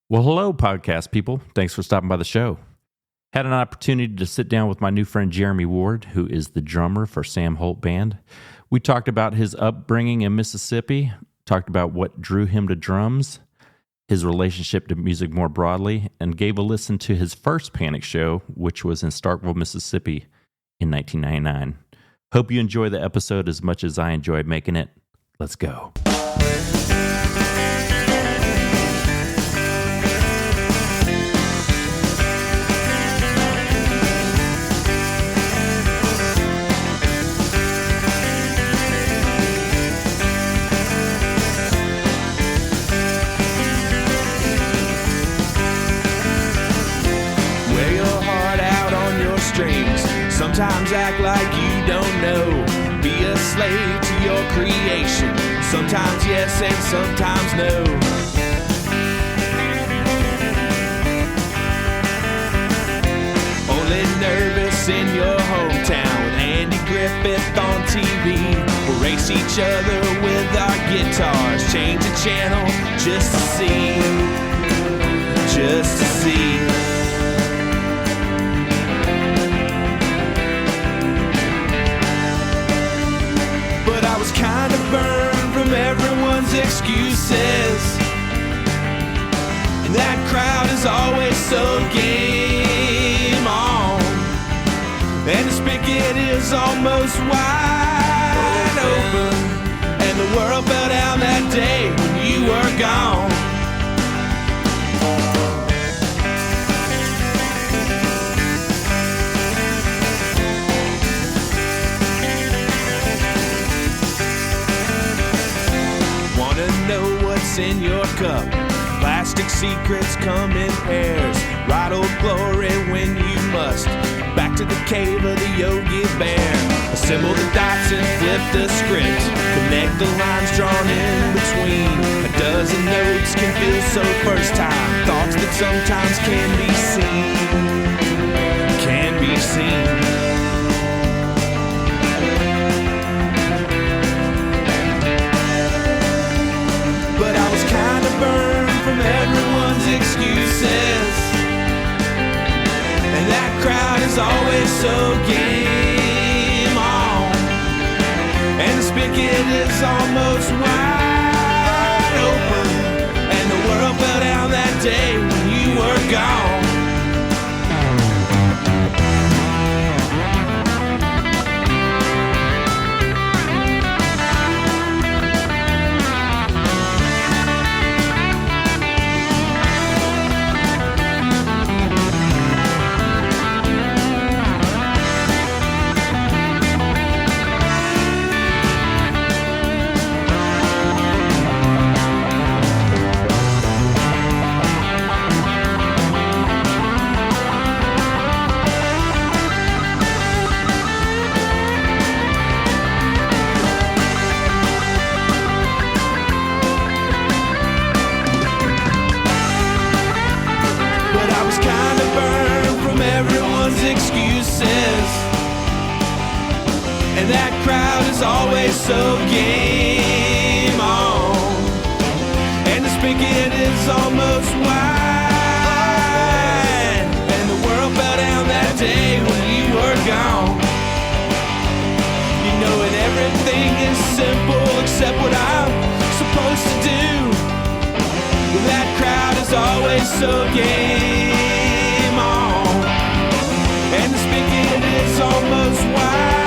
Well, hello, podcast people. Thanks for stopping by the show. Had an opportunity to sit down with my new friend Jeremy Ward, who is the drummer for Sam Holt Band. We talked about his upbringing in Mississippi, talked about what drew him to drums, his relationship to music more broadly, and gave a listen to his first Panic show, which was in Starkville, Mississippi in 1999. Hope you enjoy the episode as much as I enjoyed making it. Let's go. Sometimes act like you don't know. Be a slave to your creation. Sometimes yes and sometimes no. Only nervous in your hometown with Andy Griffith on TV. We'll race each other with our guitars. Change the channel just to see. Just to see. Kind of burned from everyone's excuses, and that crowd is always so game on, and the spigot is almost wide open, and the world fell down that day when you were gone. In your cup, plastic secrets come in pairs. Right old glory when you must. Back to the cave of the Yogi Bear. Assemble the dots and flip the script. Connect the lines drawn in between. A dozen notes can feel so first time. Thoughts that sometimes can be seen. Can be seen. Burned from everyone's excuses, and that crowd is always so game on, and the spigot is almost wide open, and the world fell down that day when you were gone. And that crowd is always so game on, and the spigot is almost wide, and the world fell down that day when you were gone. You know that everything is simple except what I'm supposed to do. Well, that crowd is always so game on, and the spigot is almost wide,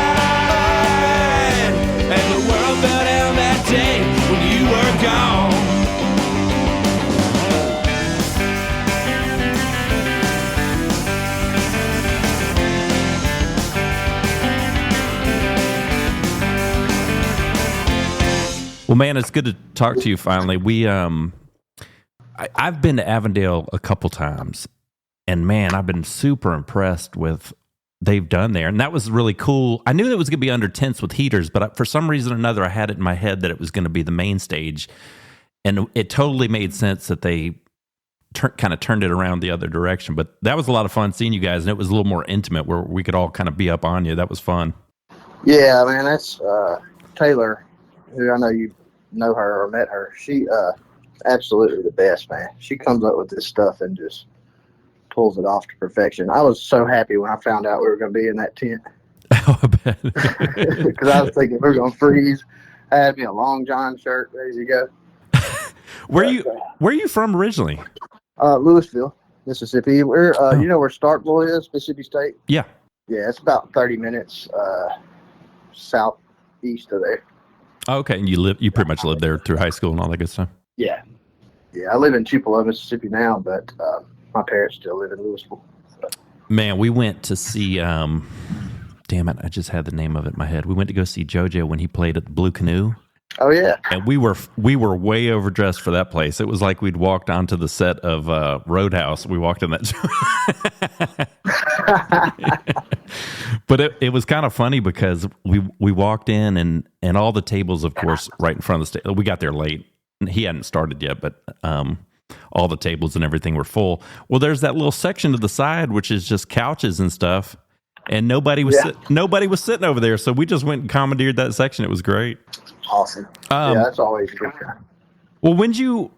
and the world fell down that day when you were gone. Well, man, it's good to talk to you finally. I've been to Avondale a couple times, and man, I've been super impressed with they've done there, and that was really cool. I knew it was going to be under tents with heaters, but for some reason or another, I had it in my head that it was going to be the main stage, and it totally made sense that they kind of turned it around the other direction. But that was a lot of fun seeing you guys, and it was a little more intimate where we could all kind of be up on you. That was fun. Yeah, man, that's Taylor, who I know you know her or met her. absolutely the best, man. She comes up with this stuff and just pulls it off to perfection. I was so happy when I found out we were going to be in that tent. Oh, I bet. Because I was thinking we were going to freeze. I had me a Long John shirt ready to go. Where are you from originally? Louisville, Mississippi. We're you know where Starkville is, Mississippi State? Yeah. Yeah, it's about 30 minutes southeast of there. Oh, okay. And you pretty much lived there through high school and all that good stuff? Yeah. Yeah, I live in Tupelo, Mississippi now, but my parents still live in Louisville. So. Man, we went to see, damn it, I just had the name of it in my head. We went to go see JoJo when he played at the Blue Canoe. Oh, yeah. And we were way overdressed for that place. It was like we'd walked onto the set of Roadhouse. We walked in that. But it was kind of funny because we walked in and all the tables, of course, right in front of the stage. We got there late. He hadn't started yet, but all the tables and everything were full. Well, there's that little section to the side, which is just couches and stuff. And nobody was sitting over there. So we just went and commandeered that section. It was great. Awesome. Yeah, that's always a good time. Well, when you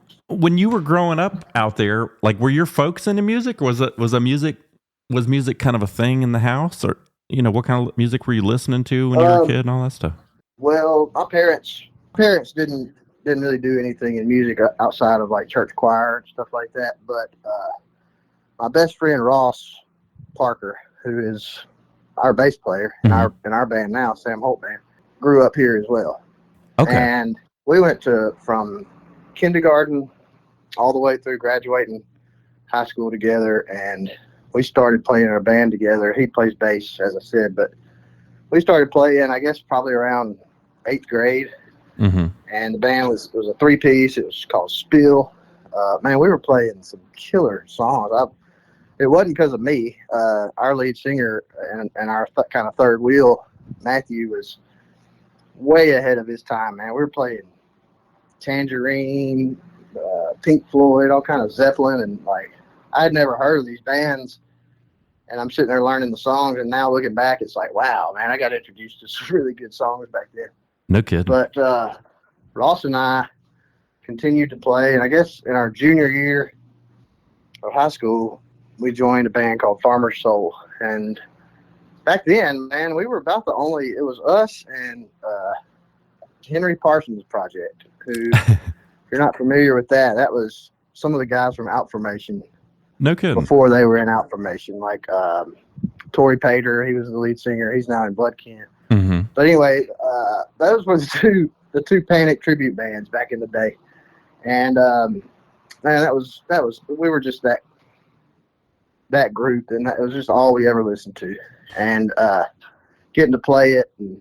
were growing up out there, like, were your folks into music, or was music kind of a thing in the house, or what kind of music were you listening to when you were a kid and all that stuff? Well, my parents didn't really do anything in music outside of like church choir and stuff like that. But my best friend Ross Parker, who is our bass player in our band now, Sam Holt Band, grew up here as well. Okay. And we went from kindergarten all the way through graduating high school together, and we started playing in a band together. He plays bass, as I said, but we started playing, I guess, probably around 8th grade. Mm-hmm. And the band was a 3-piece. It was called Spill. Man, we were playing some killer songs. It wasn't because of me. Our lead singer and our kind of third wheel, Matthew, was way ahead of his time, man. We were playing Tangerine, Pink Floyd, all kind of Zeppelin, and like I had never heard of these bands. And I'm sitting there learning the songs, and now looking back, it's like, wow, man, I got introduced to some really good songs back then. No kidding. But Ross and I continued to play, and I guess in our junior year of high school, we joined a band called Farmer's Soul. And back then, man, we were about the only, it was us and Henry Parsons Project, who, if you're not familiar with that, that was some of the guys from Outformation. No kidding. Before they were in Outformation, like Torrey Pater, he was the lead singer. He's now in Bloodkin. Mm-hmm. But anyway, those were the two Panic tribute bands back in the day. And man, that was we were just that group, and it was just all we ever listened to. And getting to play it, and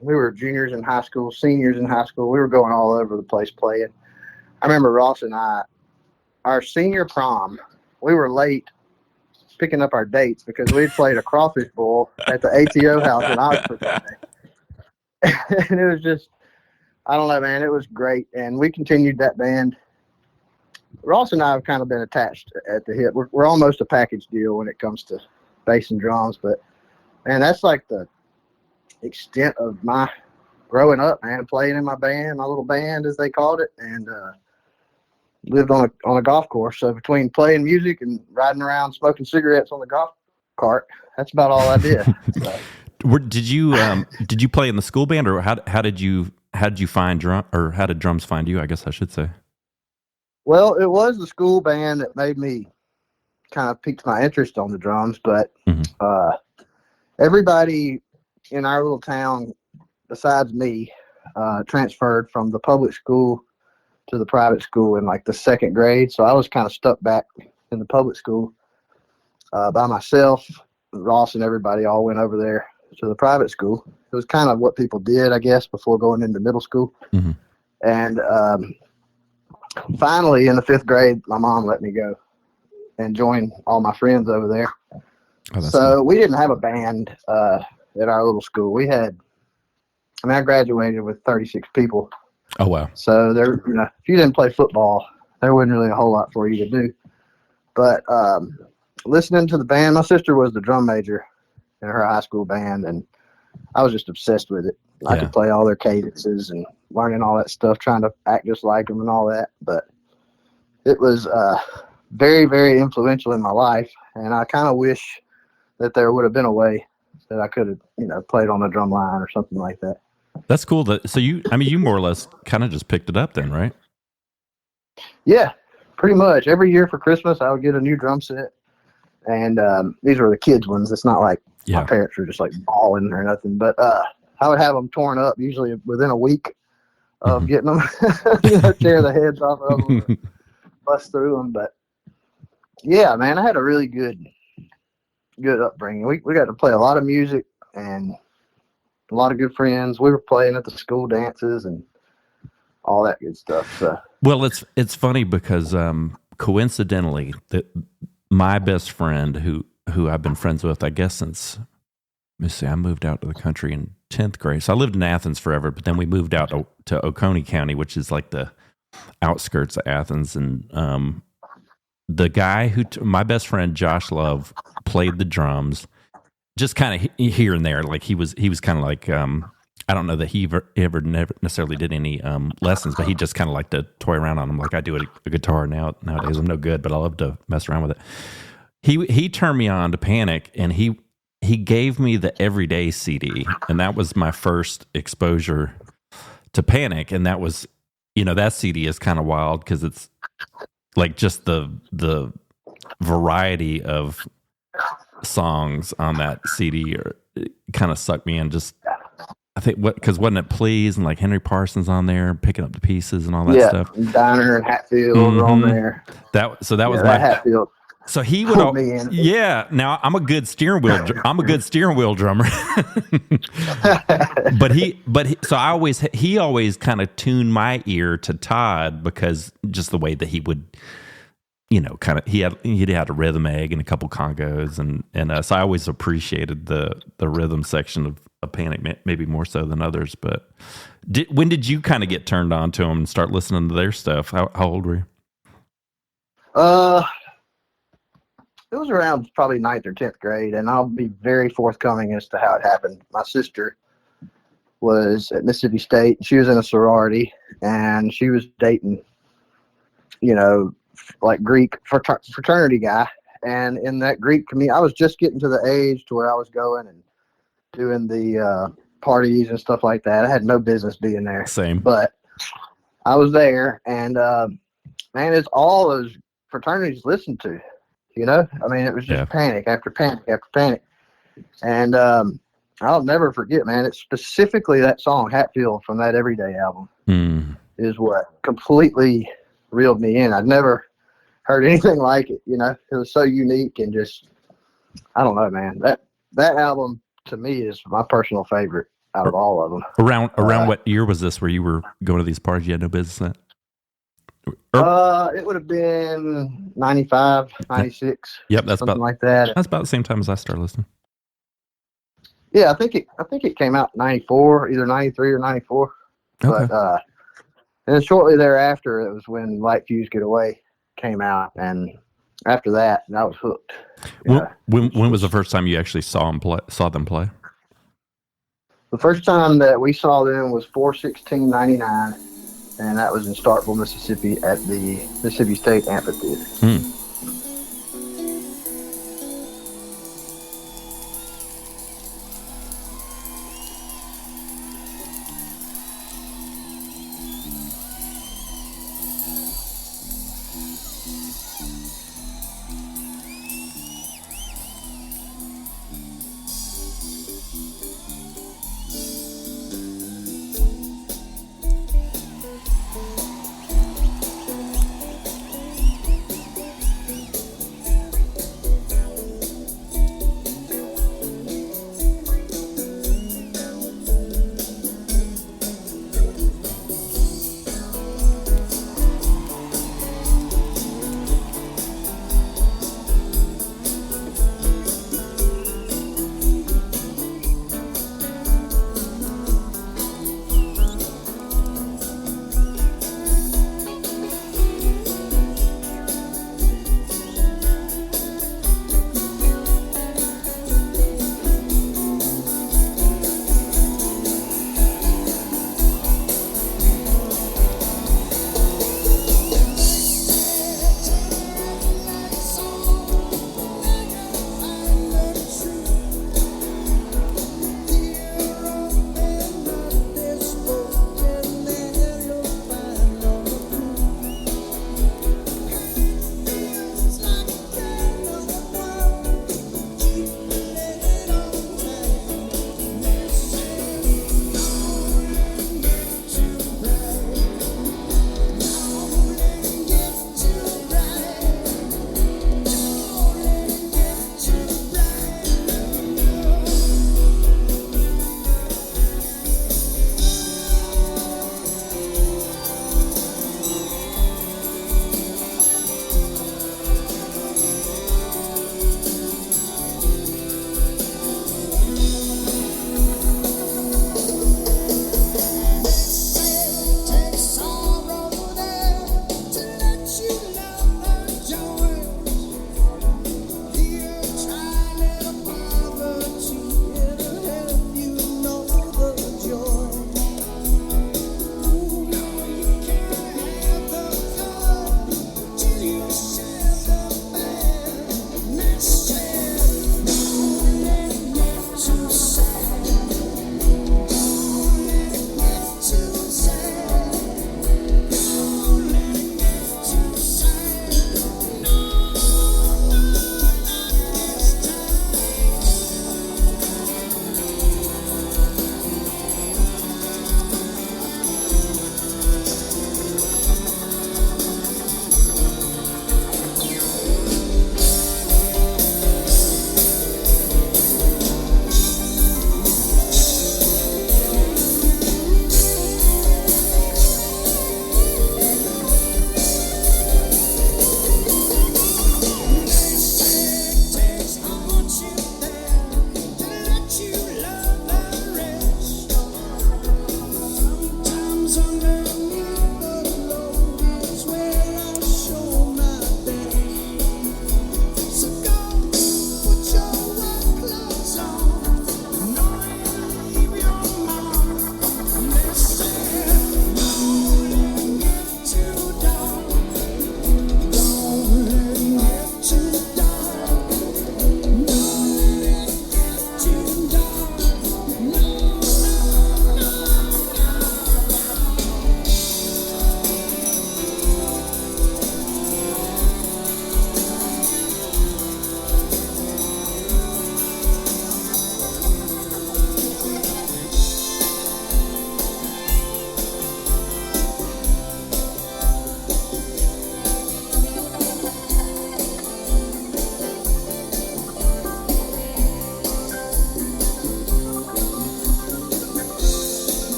we were juniors in high school, seniors in high school. We were going all over the place playing. I remember Ross and I, our senior prom, we were late picking up our dates because we had played a crawfish bowl at the ATO house in Oxford that day. And it was just, I don't know, man, it was great. And we continued that band. Ross and I have kind of been attached at the hip. We're almost a package deal when it comes to bass and drums, but man, that's like the extent of my growing up, man, playing in my band, my little band as they called it, and lived on a golf course. So between playing music and riding around smoking cigarettes on the golf cart, that's about all I did. So. Did you play in the school band, or how did you find drum, or how did drums find you? I guess I should say. Well, it was the school band that made me kind of piqued my interest on the drums, but everybody in our little town, besides me, transferred from the public school to the private school in like the 2nd grade. So I was kind of stuck back in the public school by myself. Ross and everybody all went over there to the private school. It was kind of what people did, I guess, before going into middle school. Mm-hmm. And finally, in the 5th grade, my mom let me go and join all my friends over there. Oh, so we didn't have a band at our little school. We had, I graduated with 36 people. Oh, wow. So there, if you didn't play football, there wasn't really a whole lot for you to do. But listening to the band, my sister was the drum major in her high school band, and I was just obsessed with it. I could play all their cadences and learning all that stuff, trying to act just like them and all that. But it was very, very influential in my life, and I kind of wish that there would have been a way that I could have, played on the drum line or something like that. That's cool. So you more or less kind of just picked it up then, right? Yeah, pretty much. Every year for Christmas, I would get a new drum set, and these were the kids' ones. It's not like my parents were just like balling or nothing, but I would have them torn up usually within a week of getting them, tear the heads off of them, bust through them. But yeah, man, I had a really good upbringing. We got to play a lot of music and a lot of good friends. We were playing at the school dances and all that good stuff. So. Well, it's funny because coincidentally, that my best friend who I've been friends with, I guess since, let me see, I moved out to the country in 10th grade. So I lived in Athens forever, but then we moved out to Oconee County, which is like the outskirts of Athens. And the guy my best friend, Josh Love, played the drums just kind of here and there. Like he was kind of like, I don't know that he ever never necessarily did any lessons, but he just kind of liked to toy around on them like I do a guitar nowadays. I'm no good, but I love to mess around with it. He turned me on to Panic, and he gave me the Everyday CD, and that was my first exposure to Panic. And that was, that CD is kind of wild because it's like just the variety of songs on that CD kind of sucked me in. Just I think because wasn't it Pleas and like Henry Parsons on there picking up the pieces and all that stuff. Diner and Hatfield were on there. That was my Hatfield. So he would, now I'm a good steering wheel drummer. but he always kind of tuned my ear to Todd because just the way that he would, kind of, he had a rhythm egg and a couple congos and so I always appreciated the rhythm section of Panic, maybe more so than others. But when did you kind of get turned on to them and start listening to their stuff? How old were you? It was around probably 9th or 10th grade, and I'll be very forthcoming as to how it happened. My sister was at Mississippi State. She was in a sorority, and she was dating, like Greek fraternity guy. And in that Greek community, I was just getting to the age to where I was going and doing the parties and stuff like that. I had no business being there. Same. But I was there, and, man, it's all those fraternities listened to. It was just panic after panic after panic. And I'll never forget, man, it's specifically that song, Hatfield, from that Everyday album, is what completely reeled me in. I'd never heard anything like it, It was so unique and just, I don't know, man. That album, to me, is my personal favorite out of all of them. Around what year was this where you were going to these parties you had no business at? It would have been 95, 96. Yep, that's something about like that. That's about the same time as I started listening. Yeah, I think it came out in 94, either 93 or 94. Okay. But and then shortly thereafter, it was when Light Fuse Get Away came out, and after that, I was hooked. When was the first time you actually saw them play? The first time that we saw them was 4/16/99. And that was in Starkville, Mississippi, at the Mississippi State Amphitheater.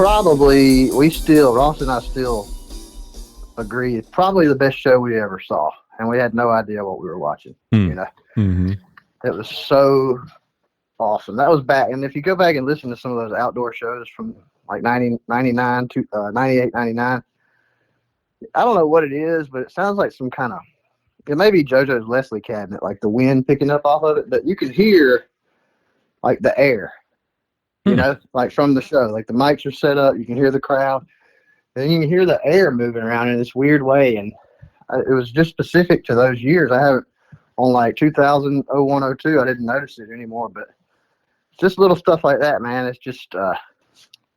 probably, Ross and I still agree, it's probably the best show we ever saw. And we had no idea what we were watching, you know. Mm-hmm. It was so awesome. That was back. And if you go back and listen to some of those outdoor shows from like 99 to 98, 99, I don't know what it is, but it sounds like some kind of, it may be JoJo's Leslie cabinet, like the wind picking up off of it, but you can hear like the air, you know, like from the show. Like the mics are set up, you can hear the crowd, and you can hear the air moving around in this weird way. And it was just specific to those years. I haven't, on like 2001, 02, I didn't notice it anymore, but just little stuff like that, man. It's just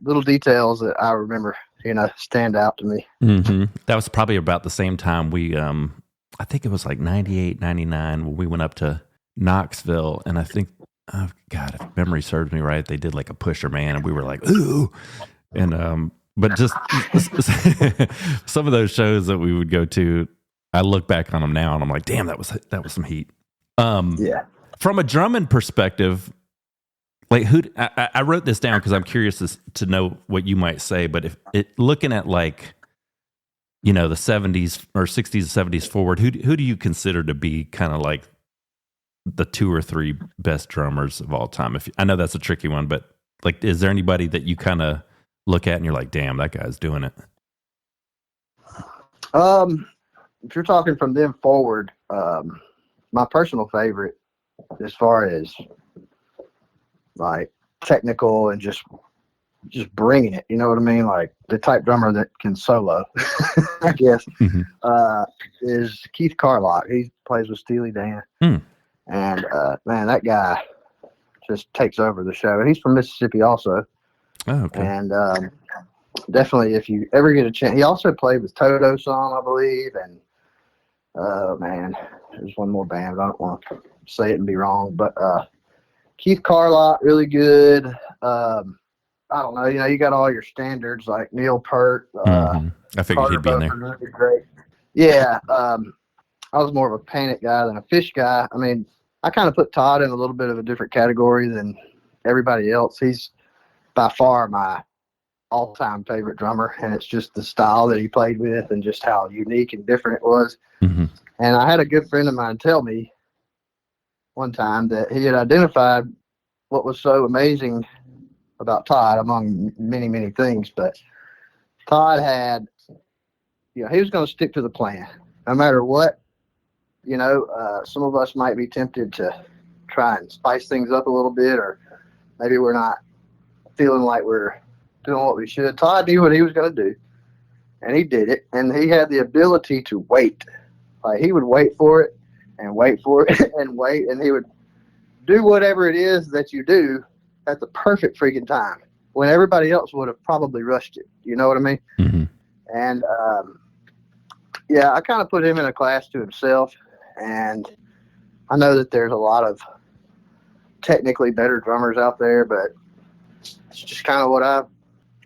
little details that I remember, you know, stand out to me. Mm-hmm. That was probably about the same time we, I think it was like 98, 99 when we went up to Knoxville. And I think, oh God, if memory serves me right, they did like a Pusher Man and we were like, ooh. And, but just some of those shows that we would go to, I look back on them now and I'm like, damn, that was some heat. Yeah. From a drumming perspective, like I wrote this down because I'm curious to know what you might say, but if looking at like, you know, the 70s or 60s, 70s forward, who do you consider to be kind of like the 2 or 3 best drummers of all time? I know that's a tricky one, but like, is there anybody that you kind of look at and you're like, damn, that guy's doing it? If you're talking from them forward, my personal favorite as far as like technical and just bringing it, you know what I mean? Like the type drummer that can solo, I guess, is Keith Carlock. He plays with Steely Dan. And man, that guy just takes over the show. And he's from Mississippi also. Oh, okay. And definitely, if you ever get a chance, he also played with Toto some, I believe. And man, there's one more band, but I don't want to say it and be wrong. But Keith Carlock, really good. I don't know, you know, you got all your standards like Neil Peart. I figured he'd be in there. Really great. Yeah, I was more of a Panic guy than a Fish guy. I mean, I kind of put Todd in a little bit of a different category than everybody else. He's by far my all-time favorite drummer, and it's just the style that he played with and just how unique and different it was. And I had a good friend of mine tell me one time that he had identified what was so amazing about Todd, among many, many things, but Todd had, you know, he was going to stick to the plan no matter what. You know, some of us might be tempted to try and spice things up a little bit, or maybe we're not feeling like we're doing what we should. Todd knew what he was going to do, and he did it, and he had the ability to wait. Like, he would wait for it and wait for it and wait, and he would do whatever it is that you do at the perfect freaking time when everybody else would have probably rushed it. You know what I mean? And yeah, I kind of put him in a class to himself, and I know that there's a lot of technically better drummers out there, but it's just kind of what I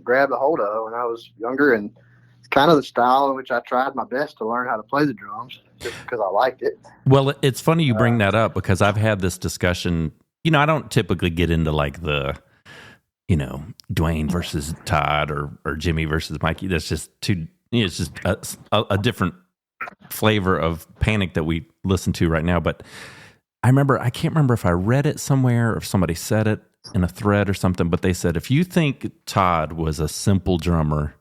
grabbed a hold of when I was younger, and it's kind of the style in which I tried my best to learn how to play the drums just because I liked it. Well, it's funny you bring that up because I've had this discussion. You know, I don't typically get into like the, you know, Dwayne versus Todd or Jimmy versus Mikey. That's just too, you know, it's just a different flavor of Panic that we listen to right now. But I can't remember if I read it somewhere or if somebody said it in a thread or something, but they said, if you think Todd was a simple drummer,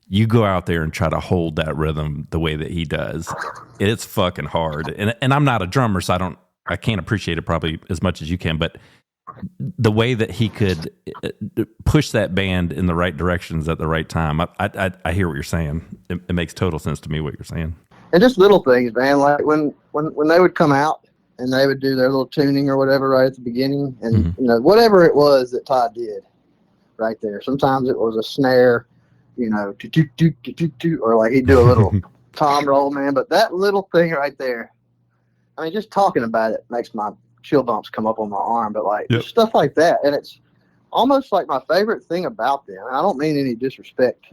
you go out there and try to hold that rhythm the way that he does. It's fucking hard. And I'm not a drummer, so I can't appreciate it probably as much as you can, but the way that he could push that band in the right directions at the right time, I hear what you're saying. It makes total sense to me what you're saying. And just little things, man. Like when they would come out and they would do their little tuning or whatever right at the beginning, and you know, whatever it was that Todd did right there. Sometimes it was a snare, you know, or like he'd do a little tom roll, man. But that little thing right there, I mean, just talking about it makes my chill bumps come up on my arm. But like stuff like that, and it's almost like my favorite thing about them. And I don't mean any disrespect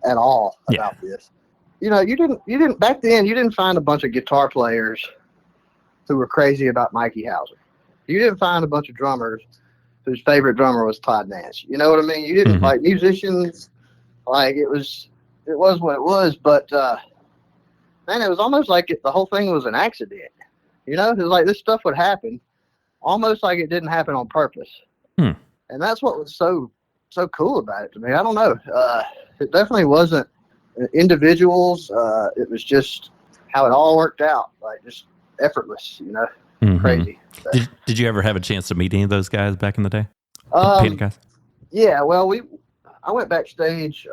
at all about this. You know, you didn't back then. You didn't find a bunch of guitar players who were crazy about Mikey Hauser. You didn't find a bunch of drummers whose favorite drummer was Todd Nance. You know what I mean? You didn't like musicians. Like it was what it was. But man, it was almost like the whole thing was an accident. You know, it was like this stuff would happen, almost like it didn't happen on purpose. And that's what was so cool about it to me. I don't know. It definitely wasn't individuals. It was just how it all worked out, like just effortless. You know, crazy. Did you ever have a chance to meet any of those guys back in the day? Painted guys? Yeah. Well, I went backstage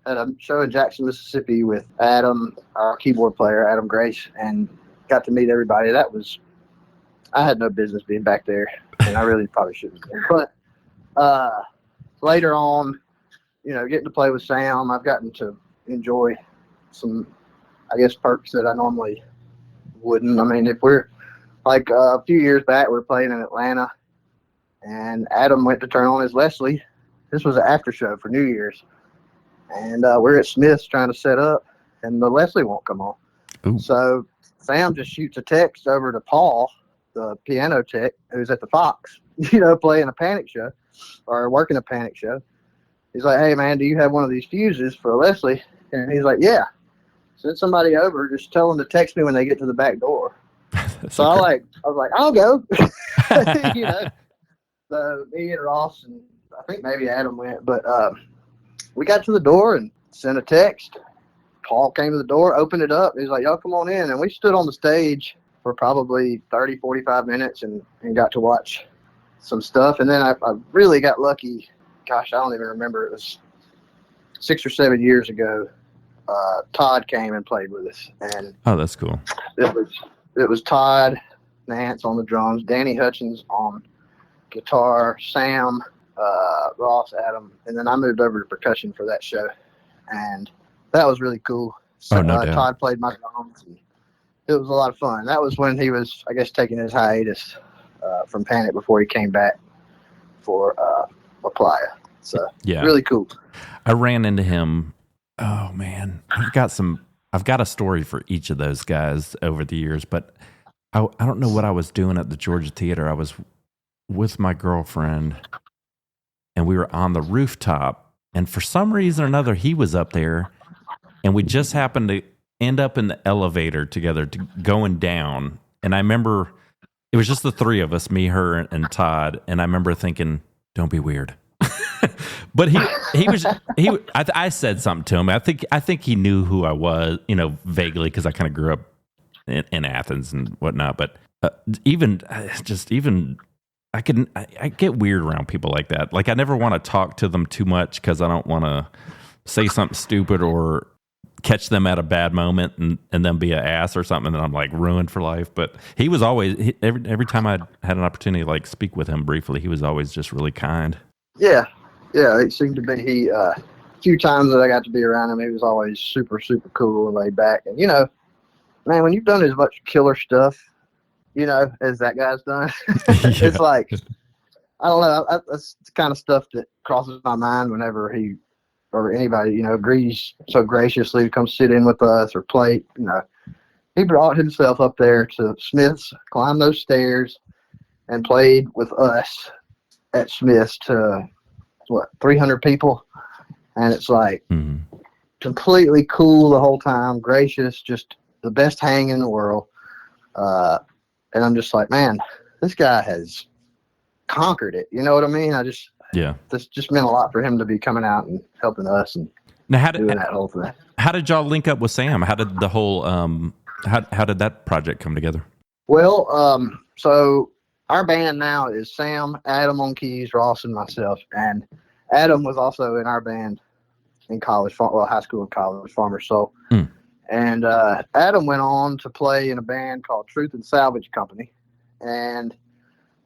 at a show in Jackson, Mississippi with Adam, our keyboard player, Adam Grace, and got to meet everybody. I had no business being back there, and I really probably shouldn't have been. But later on, you know, getting to play with Sam, I've gotten to enjoy some, I guess, perks that I normally wouldn't. I mean, if we're like a few years back, we were playing in Atlanta, and Adam went to turn on his Leslie. This was an after show for New Year's, and we're at Smith's trying to set up, and the Leslie won't come on. Ooh. So Sam just shoots a text over to Paul, the piano tech, who's at the Fox, you know, playing a Panic show or working a Panic show. He's like, "Hey man, do you have one of these fuses for a Leslie?" And he's like, "Yeah." Send somebody over, just tell them to text me when they get to the back door. So I was like, "I'll go." You know. So me and Ross and I think maybe Adam went, but we got to the door and sent a text. Paul came to the door, opened it up. He's like, "Y'all come on in." And we stood on the stage for probably 30, 45 minutes and got to watch some stuff. And then I really got lucky. Gosh, I don't even remember. It was 6 or 7 years ago. Todd came and played with us. And oh, that's cool. It was Todd Nance on the drums, Danny Hutchens on guitar, Sam, Ross, Adam. And then I moved over to percussion for that show. And that was really cool. So, no doubt. Todd played my drums. And it was a lot of fun. That was when he was, I guess, taking his hiatus from Panic before he came back for Playa. So yeah, really cool. I ran into him. Oh man, I've got a story for each of those guys over the years, but I don't know what I was doing at the Georgia Theater. I was with my girlfriend, and we were on the rooftop, and for some reason or another, he was up there, and we just happened to end up in the elevator together going down. And I remember it was just the three of us, me, her, and Todd. And I remember thinking, "Don't be weird." But I said something to him. I think he knew who I was, you know, vaguely, because I kind of grew up in Athens and whatnot. But I get weird around people like that. Like I never want to talk to them too much because I don't want to say something stupid or catch them at a bad moment and then be an ass or something, and then I'm like ruined for life. But he was always, every time I had an opportunity to like speak with him briefly, he was always just really kind. Yeah, it seemed to be. A few times that I got to be around him, he was always super, super cool and laid back. And, you know, man, when you've done as much killer stuff, you know, as that guy's done, it's like, I don't know, that's the kind of stuff that crosses my mind whenever he or anybody, you know, agrees so graciously to come sit in with us or play. You know, he brought himself up there to Smith's, climbed those stairs, and played with us at Smith's to 300 people, and it's like completely cool the whole time, gracious, just the best hang in the world. And I'm just like, man, this guy has conquered it. You know what I mean? This just meant a lot for him to be coming out and helping us and now, doing that whole thing. How did y'all link up with Sam? How did the whole how did that project come together? Well, so our band now is Sam, Adam on keys, Ross, and myself. And Adam was also in our band in college, high school and college, Farmer Soul. And Adam went on to play in a band called Truth and Salvage Company. And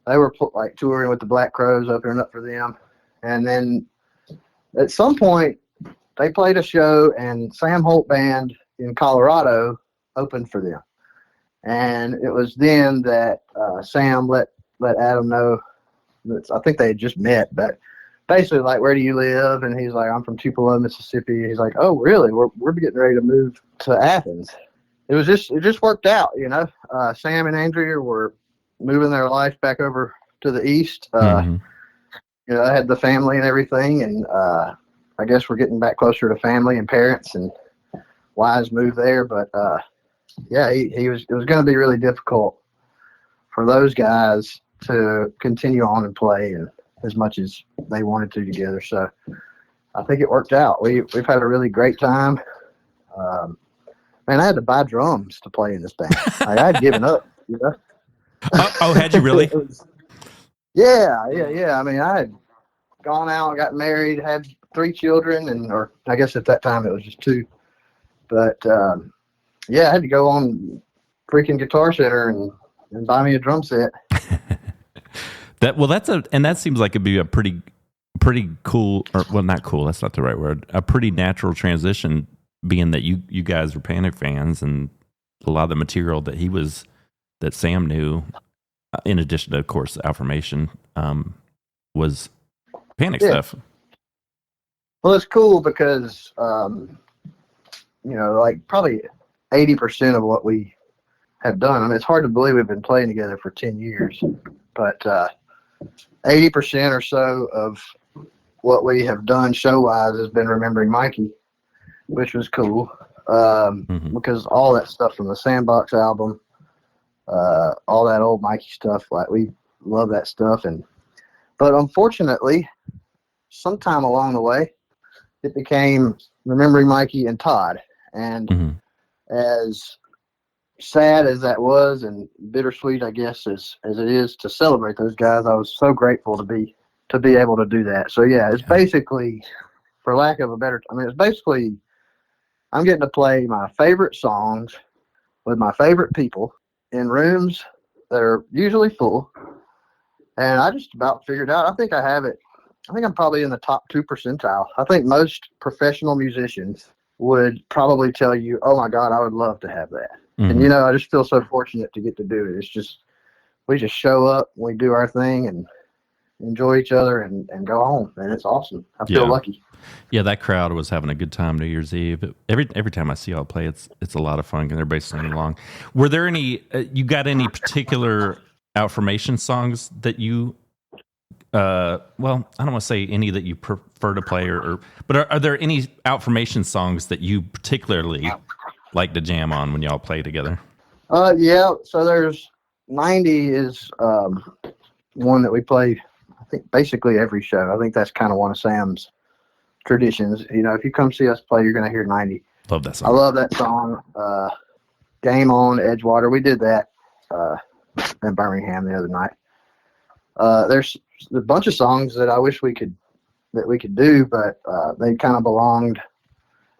they were like touring with the Black Crowes, opening up for them. And then at some point, they played a show, and Sam Holt Band in Colorado opened for them. And it was then that Sam let Adam know that I think they had just met, but basically like, "Where do you live?" And he's like, "I'm from Tupelo, Mississippi." He's like, "Oh, really? We're getting ready to move to Athens." It just worked out, you know. Sam and Andrea were moving their life back over to the east. I had the family and everything, and I guess we're getting back closer to family and parents, and Wise moved there. But yeah, it was going to be really difficult for those guys to continue on and play and as much as they wanted to together. So I think it worked out. We've had a really great time. Man, I had to buy drums to play in this band. I had given up, Had you really? Yeah. I mean, I had gone out, got married, had 3 children, or I guess at that time it was just 2. But yeah, I had to go on freaking Guitar Center and buy me a drum set. That seems like it'd be a pretty cool, or well, not cool. That's not the right word. A pretty natural transition, being that you guys were Panic fans, and a lot of the material that Sam knew, in addition to, of course, Outformation, was Panic stuff. Well, it's cool because like probably 80% of what we have done. I mean, it's hard to believe we've been playing together for 10 years, but 80% or so of what we have done show-wise has been remembering Mikey, which was cool, because all that stuff from the Sandbox album, all that old Mikey stuff, like we love that stuff. But unfortunately, sometime along the way, it became remembering Mikey and Todd. And as sad as that was, and bittersweet, I guess, as it is to celebrate those guys, I was so grateful to be able to do that. So yeah, it's basically, for lack of a better, it's basically I'm getting to play my favorite songs with my favorite people in rooms that are usually full. And I just about figured out, I think I have it. I think I'm probably in the top 2 percentile. I think most professional musicians would probably tell you, oh my God, I would love to have that. And, I just feel so fortunate to get to do it. It's just, we just show up, we do our thing and enjoy each other and go home. And it's awesome. I feel lucky. Yeah, that crowd was having a good time New Year's Eve. Every time I see y'all play, it's a lot of fun, and everybody's singing along. Were there any, you got any particular Outformation songs that you, well, I don't want to say any that you prefer to play, but are there any Outformation songs that you particularly like to jam on when y'all play together? Yeah, so there's 90 is one that we play, I think, basically every show. I think that's kind of one of Sam's traditions. If you come see us play, you're going to hear 90. Love that song. I love that song. Game On, Edgewater. We did that in Birmingham the other night. There's a bunch of songs that I wish we could do, but they kind of belonged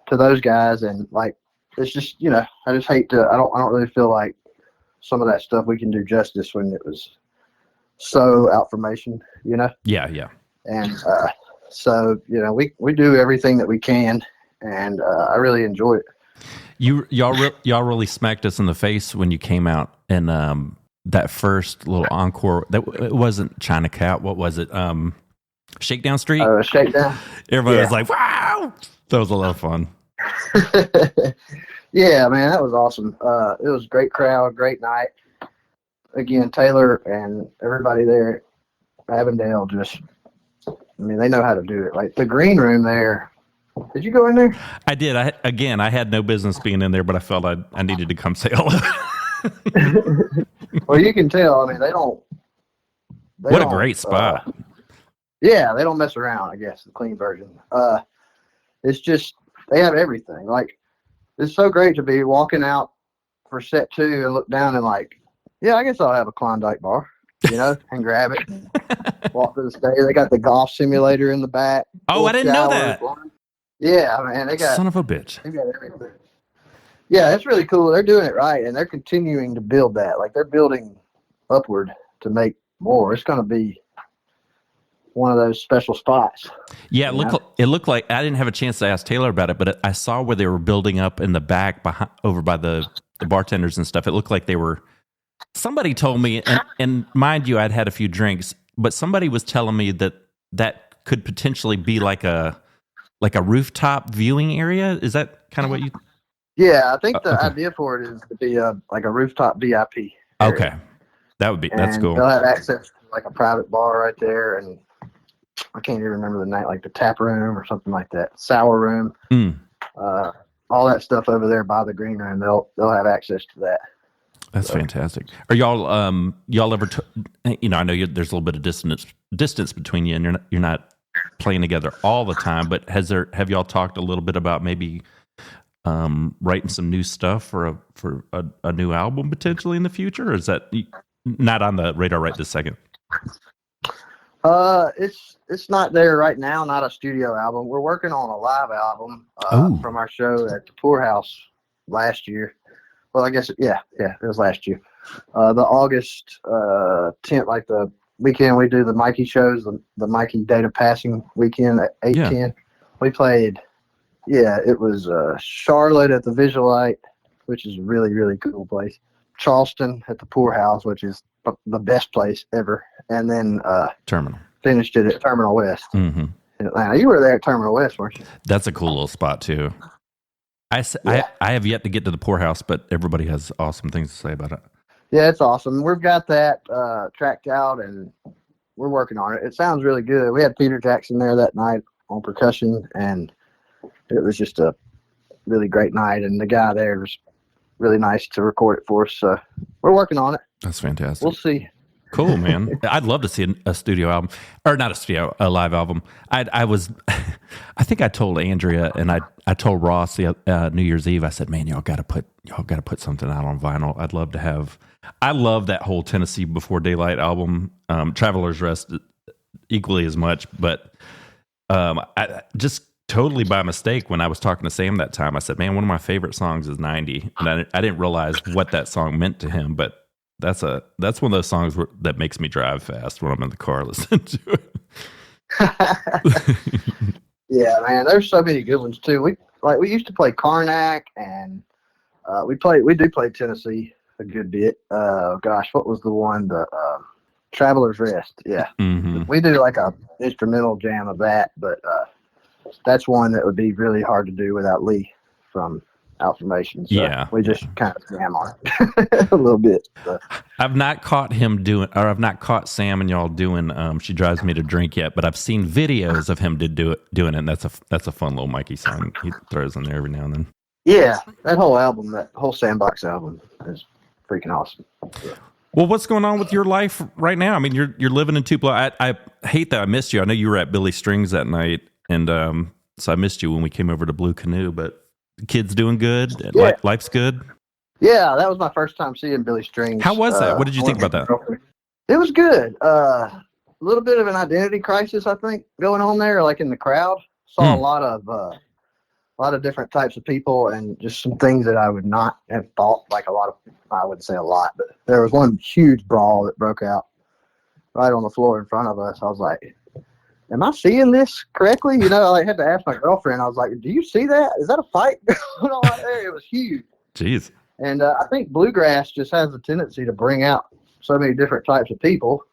to those guys, and like, it's just, I just hate to, I don't really feel like some of that stuff we can do justice when it was so Outformation, Yeah. And so, we do everything that we can, and I really enjoy it. Y'all really smacked us in the face when you came out, and that first little encore, it wasn't China Cat, what was it? Shakedown Street? Shakedown. Everybody was like, wow! That was a lot of fun. Yeah, man, that was awesome. It was a great crowd, great night. Again, Taylor and everybody there at Avondale they know how to do it. Like the green room there. Did you go in there? I did. I had no business being in there, but I felt I needed to come say hello. Well, you can tell. They don't. What a great spot. Yeah, they don't mess around, I guess, the clean version. It's just, they have everything. Like, it's so great to be walking out for set 2 and look down and like, yeah, I guess I'll have a Klondike bar, and grab it. Walk to the stage. They got the golf simulator in the back. Oh, I didn't know that. Yeah, man, they got. Son of a bitch. They got everything. Yeah, it's really cool. They're doing it right, and they're continuing to build that. Like, they're building upward to make more. It's going to be one of those special spots. Yeah, it looked like, I didn't have a chance to ask Taylor about it, but I saw where they were building up in the back over by the bartenders and stuff. It looked like they were, somebody told me, and mind you, I'd had a few drinks, but somebody was telling me that could potentially be like a rooftop viewing area. Is that kind of what you? Yeah, I think the idea for it is to be like a rooftop VIP area. Okay, that's cool. They'll have access to like a private bar right there, and I can't even remember the night, like the tap room or something like that, sour room, all that stuff over there by the green room. They'll have access to that. That's fantastic. Are y'all ever? I know there's a little bit of distance between you, and you're not playing together all the time. But have y'all talked a little bit about maybe writing some new stuff for a new album potentially in the future? Or is that not on the radar right this second? It's not there right now. Not a studio album. We're working on a live album from our show at the Poorhouse last year. Well, I guess, it was last year. The August 10th, like the weekend we do the Mikey shows, the Mikey Data Passing weekend at 8:10. Yeah. We played, it was Charlotte at the Visualite, which is a really, really cool place. Charleston at the Poorhouse, which is the best place ever. And then Terminal. Finished it at Terminal West in Atlanta. You were there at Terminal West, weren't you? That's a cool little spot, too. I have yet to get to the Poorhouse, but everybody has awesome things to say about it. Yeah, it's awesome. We've got that tracked out, and we're working on it. It sounds really good. We had Peter Jackson there that night on percussion, and it was just a really great night, and the guy there was really nice to record it for us. So we're working on it. That's fantastic. We'll see. Cool, man. I'd love to see a studio album, or not a live album. I think I told Andrea and I told Ross the New Year's Eve. I said, "Man, y'all got to put something out on vinyl. I'd love to have. I love that whole Tennessee Before Daylight album, Traveler's Rest equally as much. But I just totally by mistake when I was talking to Sam that time, I said, "Man, one of my favorite songs is 90," and I didn't realize what that song meant to him, but. That's one of those songs that makes me drive fast when I'm in the car listening to it. Yeah, man, there's so many good ones too. We used to play Karnak, and we do play Tennessee a good bit. Gosh, what was the one? The Traveler's Rest. Yeah, we do like a instrumental jam of that, but that's one that would be really hard to do without Lee from Outformation. So we just kind of jam on it a little bit. So. I've not caught Sam and y'all doing She Drives Me to Drink yet, but I've seen videos of him doing it, and that's a fun little Mikey song he throws in there every now and then. Yeah, that whole Sandbox album is freaking awesome. Yeah. Well, what's going on with your life right now? I mean, you're living in Tupelo. I hate that I missed you. I know you were at Billy Strings that night, and so I missed you when we came over to Blue Canoe, but kids doing good? Yeah. Life's good? Yeah, that was my first time seeing Billy Strings. How was that? What did you think about that? It was good. A little bit of an identity crisis, I think, going on there, like in the crowd. Saw a lot of different types of people and just some things that I would not have thought, like I wouldn't say a lot, but there was one huge brawl that broke out right on the floor in front of us. I was like, am I seeing this correctly? I had to ask my girlfriend. I was like, do you see that? Is that a fight going on right there? It was huge. Jeez. And I think bluegrass just has a tendency to bring out so many different types of people,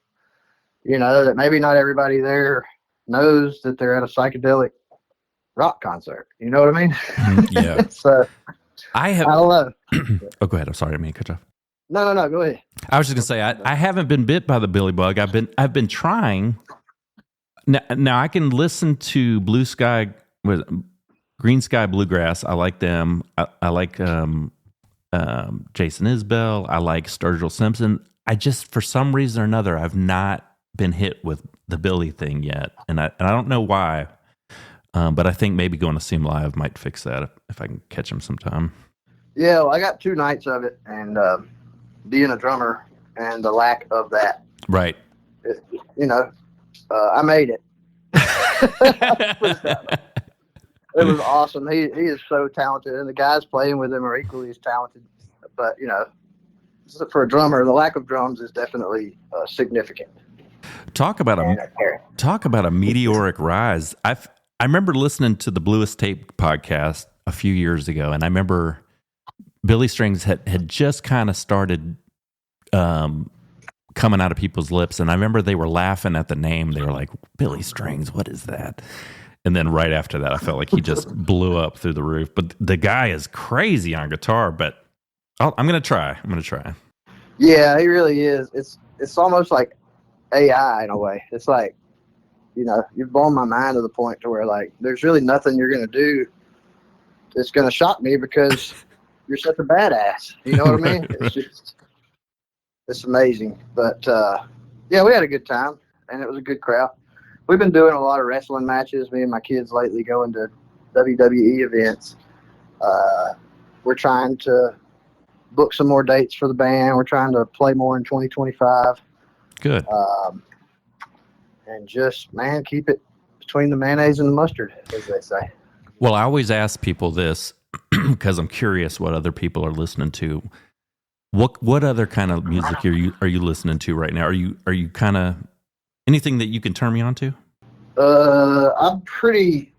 that maybe not everybody there knows that they're at a psychedelic rock concert. You know what I mean? Yeah. So I don't know. Oh, go ahead. I'm sorry. I didn't cut you off. No. Go ahead. I was just gonna say I haven't been bit by the Billy bug. I've been trying. Now I can listen to Green Sky Bluegrass. I like them. I like Jason Isbell. I like Sturgill Simpson. I just, for some reason or another, I've not been hit with the Billy thing yet, and I don't know why. But I think maybe going to see him live might fix that if I can catch him sometime. Yeah, well, I got 2 nights of it, and being a drummer and the lack of that. Right. I made it. It was awesome. He is so talented, and the guys playing with him are equally as talented. But, for a drummer, the lack of drums is definitely significant. Talk about a meteoric rise. I remember listening to the Bluest Tape podcast a few years ago, and I remember Billy Strings had just kind of started coming out of people's lips, and I remember they were laughing at the name. They were like, Billy Strings, what is that? And then right after that, I felt like he just blew up through the roof. But the guy is crazy on guitar, but I'm going to try. Yeah, he really is. It's almost like AI in a way. It's like, you've blown my mind to the point to where, like, there's really nothing you're going to do that's going to shock me because you're such a badass. You know what I mean? It's amazing. But, yeah, we had a good time, and it was a good crowd. We've been doing a lot of wrestling matches, me and my kids lately, going to WWE events. We're trying to book some more dates for the band. We're trying to play more in 2025. Good. And just, man, keep it between the mayonnaise and the mustard, as they say. Well, I always ask people this because I'm curious what other people are listening to. What other kind of music are you listening to right now? Are you kind of anything that you can turn me on to? I'm pretty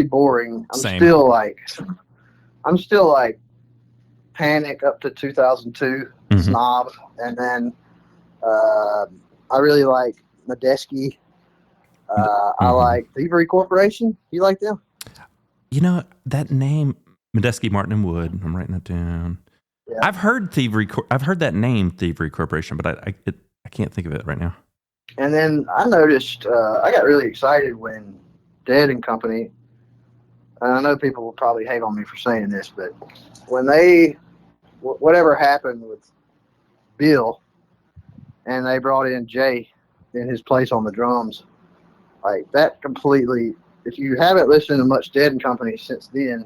boring. I'm still like Panic up to 2002, Snob, and then I really like Medeski. I like Thievery Corporation. You like them? You know that name, Medeski, Martin and Wood. I'm writing that down. Yeah. I've heard that name, Thievery Corporation, but I can't think of it right now. And then I noticed I got really excited when Dead and Company. And I know people will probably hate on me for saying this, but when whatever happened with Bill, and they brought in Jay in his place on the drums, like that completely. If you haven't listened to much Dead and Company since then,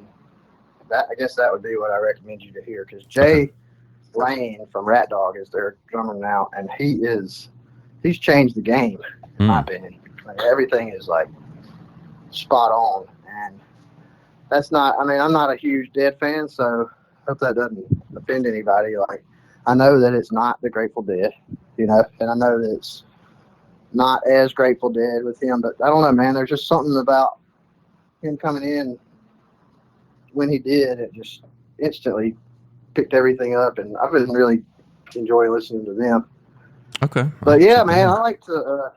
I guess that would be what I recommend you to hear, because Jay Lane from Rat Dog is their drummer now, and he's changed the game, in my opinion. Like, everything is like spot on, and that's not. I mean, I'm not a huge Dead fan, so I hope that doesn't offend anybody. Like, I know that it's not the Grateful Dead, and I know that it's not as Grateful Dead with him, but I don't know, man. There's just something about him coming in when he did. It just instantly picked everything up, and I've been really enjoying listening to them. Okay. But yeah, man, I like to.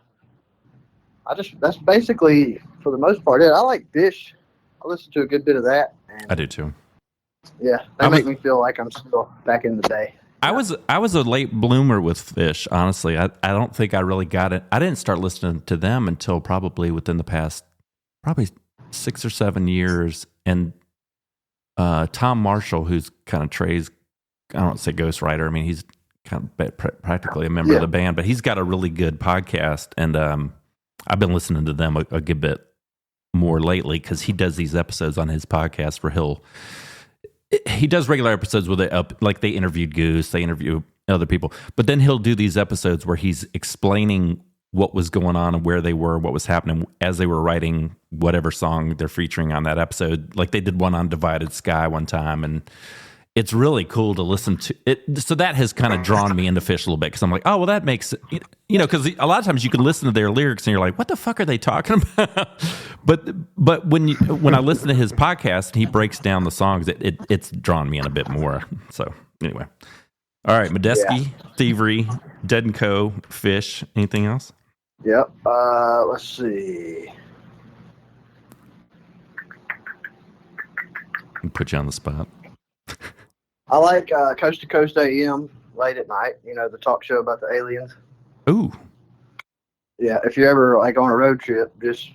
That's basically for the most part it. I like Fish. I listen to a good bit of that. And I do too. Yeah, they make me feel like I'm still back in the day. I was a late bloomer with Fish, honestly. I don't think I really got it. I didn't start listening to them until probably within the past 6 or 7 years. And Tom Marshall, who's kind of Trey's, I don't want to say ghostwriter. I mean, he's kind of practically a member of the band, but he's got a really good podcast. And I've been listening to them a good bit more lately because he does these episodes on his podcast where he does regular episodes where they interviewed Goose, they interview other people, but then he'll do these episodes where he's explaining what was going on and where they were, what was happening as they were writing whatever song they're featuring on that episode. Like they did one on Divided Sky one time, and it's really cool to listen to it. So that has kind of drawn me into Fish a little bit because I'm like, oh, well, that makes, because a lot of times you can listen to their lyrics and you're like, what the fuck are they talking about? But when I listen to his podcast and he breaks down the songs, it's drawn me in a bit more. So anyway, all right, Medeski, Thievery, Dead and Co, Fish. Anything else? Yep. Let's see. I'll put you on the spot. I like Coast to Coast AM late at night. The talk show about the aliens. Ooh. Yeah, if you're ever like on a road trip, just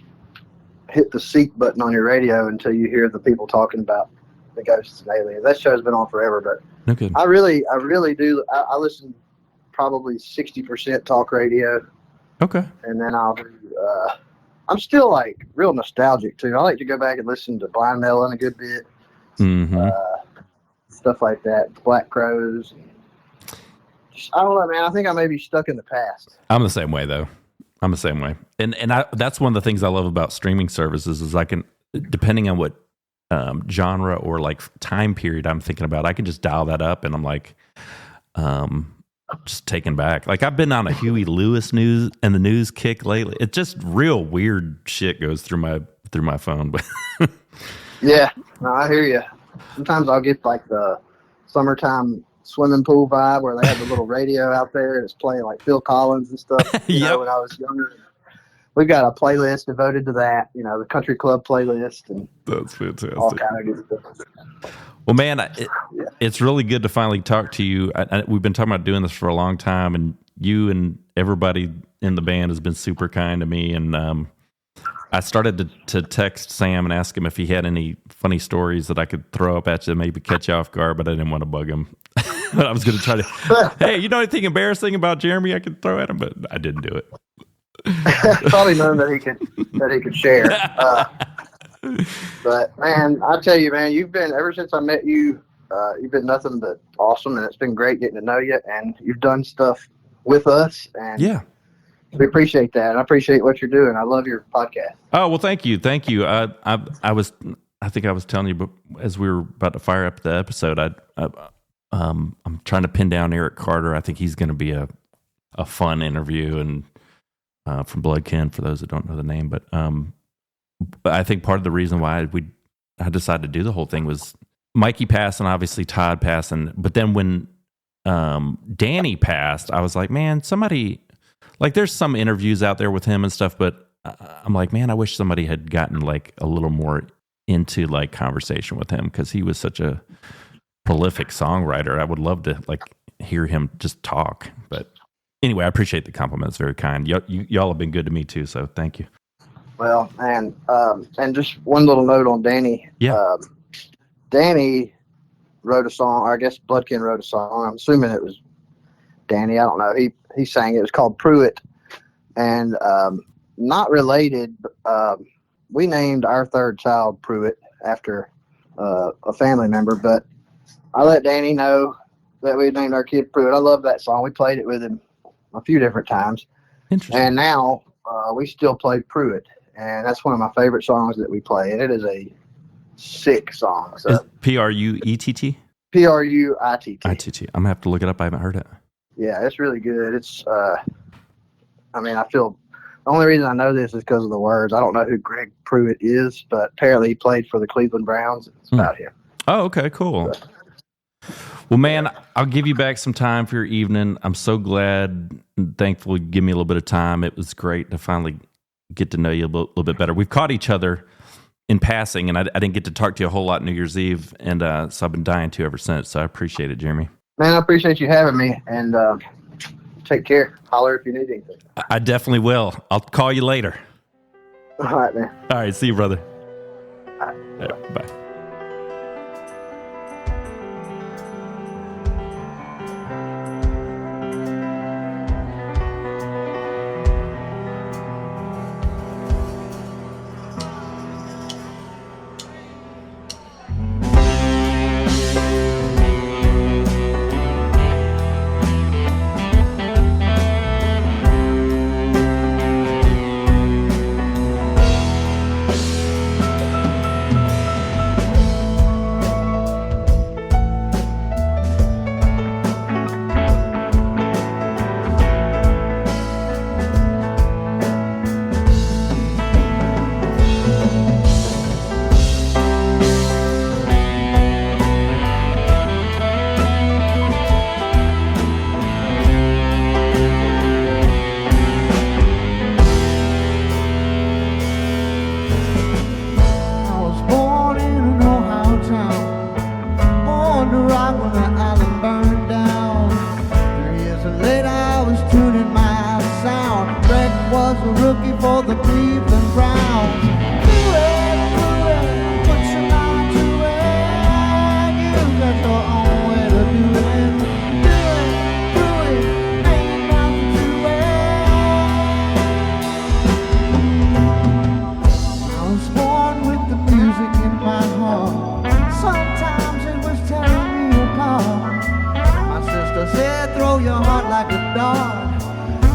hit the seek button on your radio until you hear the people talking about the ghosts and aliens. That show's been on forever, but okay. I really do. I listen probably 60% talk radio. Okay. And then I'll do. I'm still like real nostalgic too. I like to go back and listen to Blind Melon a good bit. Mm-hmm. Stuff like that, Black Crows. I don't know, man. I think I may be stuck in the past. I'm the same way, though. I'm the same way, and that's one of the things I love about streaming services is I can, depending on what genre or like time period I'm thinking about, I can just dial that up, and I'm like, just taken back. Like I've been on a Huey Lewis news and the news kick lately. It's just real weird shit goes through my phone, but yeah, no, I hear you. Sometimes I'll get like the summertime swimming pool vibe where they have the little radio out there and it's playing like Phil Collins and stuff. Yep. When I was younger, we've got a playlist devoted to that. The country club playlist and that's fantastic. All kind of good stuff. Well, man, it's really good to finally talk to you. We've been talking about doing this for a long time, and you and everybody in the band has been super kind to me, and I started to text Sam and ask him if he had any funny stories that I could throw up at you, maybe catch you off guard, but I didn't want to bug him. But I was going to try to, hey, you know anything embarrassing about Jeremy I could throw at him? But I didn't do it. Probably none that he could share. But man, I tell you, man, you've been, ever since I met you, you've been nothing but awesome, and it's been great getting to know you, and you've done stuff with us, and yeah, we appreciate that. And I appreciate what you're doing. I love your podcast. Oh, well, thank you. I think I was telling you, but as we were about to fire up the episode, I'm trying to pin down Eric Carter. I think he's going to be a fun interview, and from Bloodkin, for those that don't know the name. But I think part of the reason why I decided to do the whole thing was Mikey passing, obviously Todd passing. But then when Danny passed, I was like, man, somebody, like, there's some interviews out there with him and stuff, but I'm like, man, I wish somebody had gotten like a little more into like conversation with him, because he was such a prolific songwriter. I would love to like hear him just talk. But anyway, I appreciate the compliments. Very kind. Y'all have been good to me too, so thank you. Well, and just one little note on Danny. Yeah. Danny wrote a song, or I guess Bloodkin wrote a song. I'm assuming it was Danny. I don't know. He sang it. It was called Pruitt, and not related. We named our third child Pruitt after a family member, but I let Danny know that we named our kid Pruitt. I love that song. We played it with him a few different times. Interesting. And now we still play Pruitt, and that's one of my favorite songs that we play, and it is a sick song. So Pruitt? Pruitt. ITT. I'm going to have to look it up. I haven't heard it. Yeah, it's really good. It's, I feel, the only reason I know this is because of the words. I don't know who Greg Pruitt is, but apparently he played for the Cleveland Browns. It's about him. Oh, okay, cool. Well, man, I'll give you back some time for your evening. I'm so glad and thankful you give me a little bit of time. It was great to finally get to know you a little bit better. We've caught each other in passing, and I didn't get to talk to you a whole lot New Year's Eve, and so I've been dying to ever since. So I appreciate it, Jeremy. Man, I appreciate you having me, and take care. Holler if you need anything. I definitely will. I'll call you later. All right, man. All right, see you, brother. All right. Yeah, bye.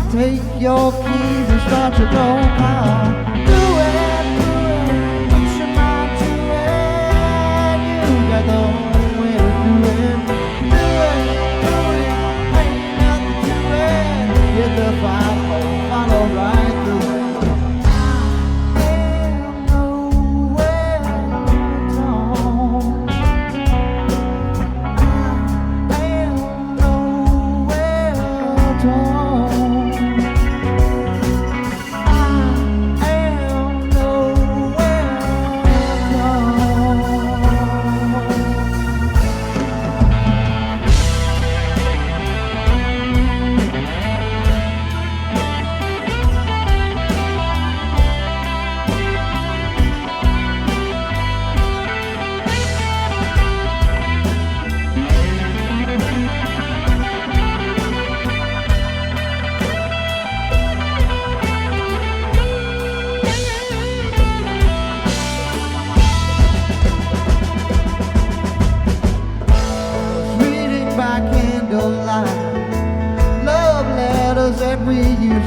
Take your keys and start your door power. Do it, put your mind to it. You got the only way to do it. Do it, ain't nothing to it. Get the fire, follow right through it. I am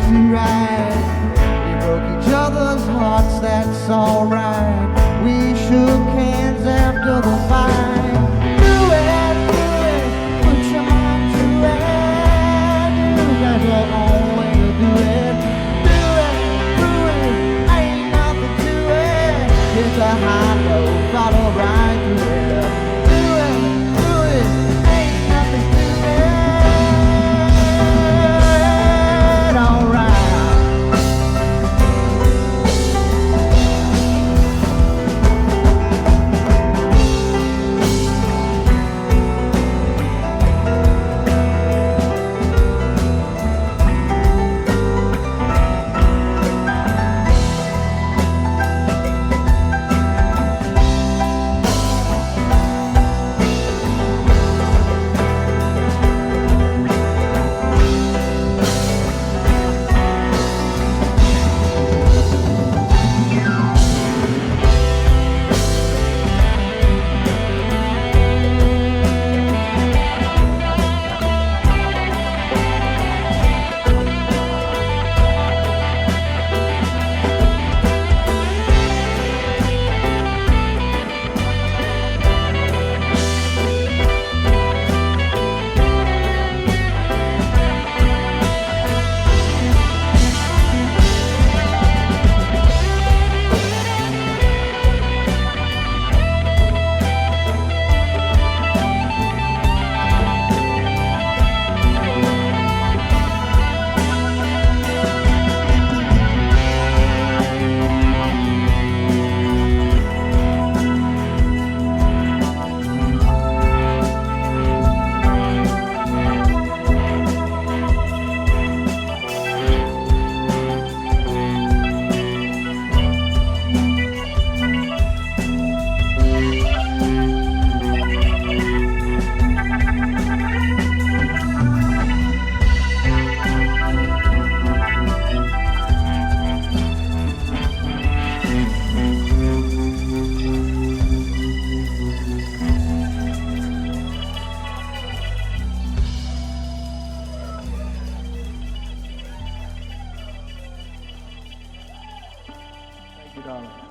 too right. We broke each other's hearts, that's alright. We shook hands after the fight. Do it, put your mind to it. You got your own way to do it. Do it, ain't nothing to it. It's a high road, follow right through it. Do it, ain't nothing to it. Alright. Thank you, darling.